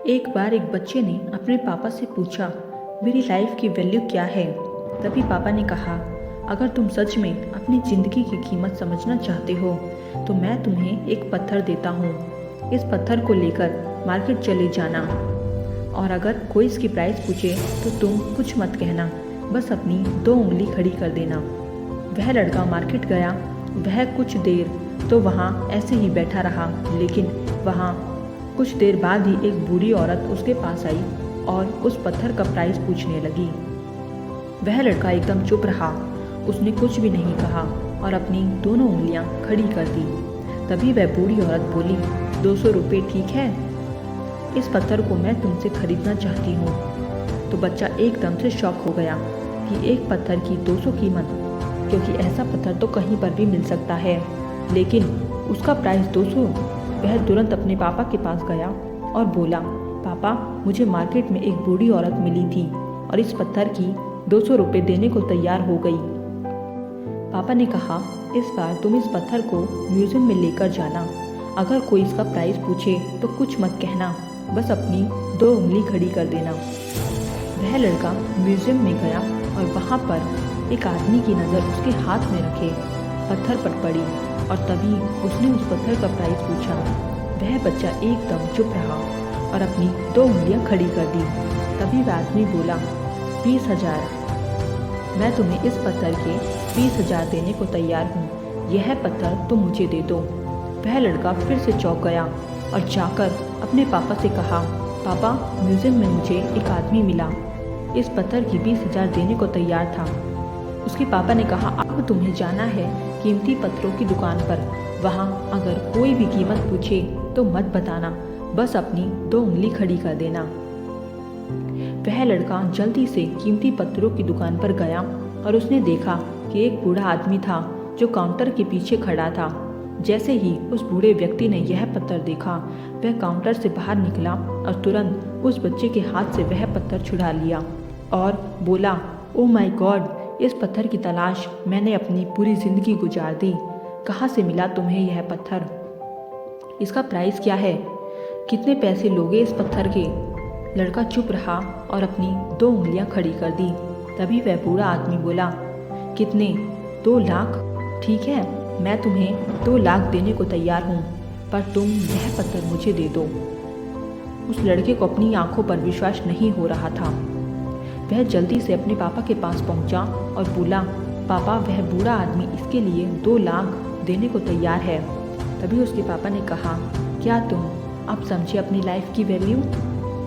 एक बार एक बच्चे ने अपने पापा से पूछा, मेरी लाइफ की वैल्यू क्या है। तभी पापा ने कहा, अगर तुम सच में अपनी ज़िंदगी की कीमत समझना चाहते हो तो मैं तुम्हें एक पत्थर देता हूँ। इस पत्थर को लेकर मार्केट चले जाना और अगर कोई इसकी प्राइस पूछे तो तुम कुछ मत कहना, बस अपनी 2 उंगली खड़ी कर देना। वह लड़का मार्केट गया। वह कुछ देर तो वहाँ ऐसे ही बैठा रहा, लेकिन वहाँ कुछ देर बाद ही एक बूढ़ी औरत उसके पास आई और उस पत्थर का प्राइस पूछने लगी। वह लड़का एकदम चुप रहा, उसने कुछ भी नहीं कहा और अपनी दोनों उंगलियां खड़ी कर दी। तभी वह बूढ़ी औरत बोली, 200 रुपये ठीक है, इस पत्थर को मैं तुमसे खरीदना चाहती हूँ। तो बच्चा एकदम से शॉक हो गया कि एक पत्थर की 200 कीमत, क्योंकि ऐसा पत्थर तो कहीं पर भी मिल सकता है, लेकिन उसका प्राइस 200। वह तुरंत अपने पापा के पास गया और बोला, पापा मुझे मार्केट में एक बूढ़ी औरत मिली थी और इस पत्थर की 200 रुपये देने को तैयार हो गई। पापा ने कहा, इस बार तुम इस पत्थर को म्यूजियम में लेकर जाना। अगर कोई इसका प्राइस पूछे तो कुछ मत कहना, बस अपनी 2 उंगली खड़ी कर देना। वह लड़का म्यूजियम में गया और वहाँ पर एक आदमी की नज़र उसके हाथ में रखे पत्थर पर पड़ी और तभी उसने उस पत्थर का प्राइस पूछा। वह बच्चा एकदम चुप रहा और अपनी 2 उंगलियां खड़ी कर दी। तभी वह आदमी बोला, 20,000। मैं तुम्हें इस पत्थर के 20,000 देने को तैयार हूँ। यह पत्थर तुम मुझे दे दो। वह लड़का फिर से चौंक गया और जाकर अपने पापा से कहा, पापा म्यूजियम में मुझे एक आदमी मिला, इस पत्थर की 20,000 देने को तैयार था। उसके पापा ने कहा, अब तुम्हें जाना है कीमती पत्थरों की दुकान पर। वहाँ अगर कोई भी कीमत पूछे तो मत बताना, बस अपनी 2 उंगली खड़ी कर देना। वह लड़का जल्दी से कीमती पत्थरों की दुकान पर गया और उसने देखा कि एक बूढ़ा आदमी था जो काउंटर के पीछे खड़ा था। जैसे ही उस बूढ़े व्यक्ति ने यह पत्थर देखा, वह काउंटर से बाहर निकला और तुरंत उस बच्चे के हाथ से वह पत्थर छुड़ा लिया और बोला, ओ माय गॉड, इस पत्थर की तलाश मैंने अपनी पूरी ज़िंदगी गुजार दी। कहाँ से मिला तुम्हें यह पत्थर? इसका प्राइस क्या है? कितने पैसे लोगे इस पत्थर के? लड़का चुप रहा और अपनी 2 उंगलियां खड़ी कर दी। तभी वह बूढ़ा आदमी बोला, कितने? 2 लाख? ठीक है, मैं तुम्हें 2 लाख देने को तैयार हूँ, पर तुम यह पत्थर मुझे दे दो। उस लड़के को अपनी आंखों पर विश्वास नहीं हो रहा था। वह जल्दी से अपने पापा के पास पहुंचा और बोला, पापा वह बूढ़ा आदमी इसके लिए 2 लाख देने को तैयार है। तभी उसके पापा ने कहा, क्या तुम अब समझे अपनी लाइफ की वैल्यू?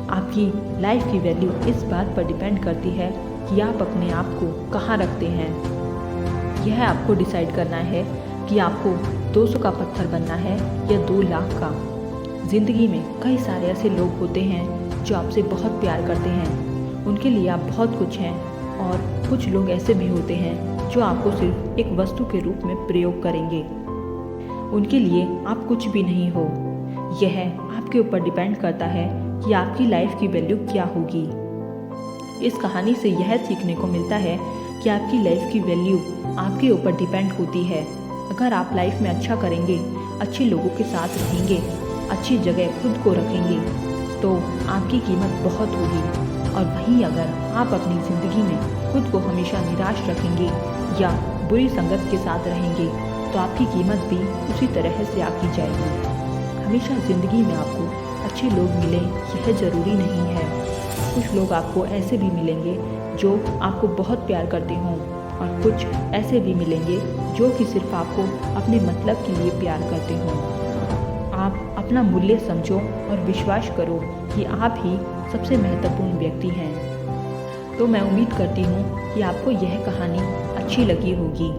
आपकी लाइफ की वैल्यू इस बात पर डिपेंड करती है कि आप अपने आप को कहाँ रखते हैं। यह आपको डिसाइड करना है कि आपको 200 का पत्थर बनना है या 2 लाख का। ज़िंदगी में कई सारे ऐसे लोग होते हैं जो आपसे बहुत प्यार करते हैं, उनके लिए आप बहुत कुछ हैं, और कुछ लोग ऐसे भी होते हैं जो आपको सिर्फ एक वस्तु के रूप में प्रयोग करेंगे। उनके लिए आप कुछ भी नहीं हो। यह आपके ऊपर डिपेंड करता है कि आपकी लाइफ की वैल्यू क्या होगी। इस कहानी से यह सीखने को मिलता है कि आपकी लाइफ की वैल्यू आपके ऊपर डिपेंड होती है। अगर आप लाइफ में अच्छा करेंगे, अच्छे लोगों के साथ रहेंगे, अच्छी जगह खुद को रखेंगे, तो आपकी कीमत बहुत होगी। और वहीं अगर आप अपनी ज़िंदगी में खुद को हमेशा निराश रखेंगे या बुरी संगत के साथ रहेंगे, तो आपकी कीमत भी उसी तरह से आकी जाएगी। हमेशा ज़िंदगी में आपको अच्छे लोग मिलें यह ज़रूरी नहीं है। कुछ लोग आपको ऐसे भी मिलेंगे जो आपको बहुत प्यार करते हों, और कुछ ऐसे भी मिलेंगे जो कि सिर्फ आपको अपने मतलब के लिए प्यार करते हों। आप अपना मूल्य समझो और विश्वास करो कि आप ही सबसे महत्वपूर्ण व्यक्ति हैं। तो मैं उम्मीद करती हूँ कि आपको यह कहानी अच्छी लगी होगी।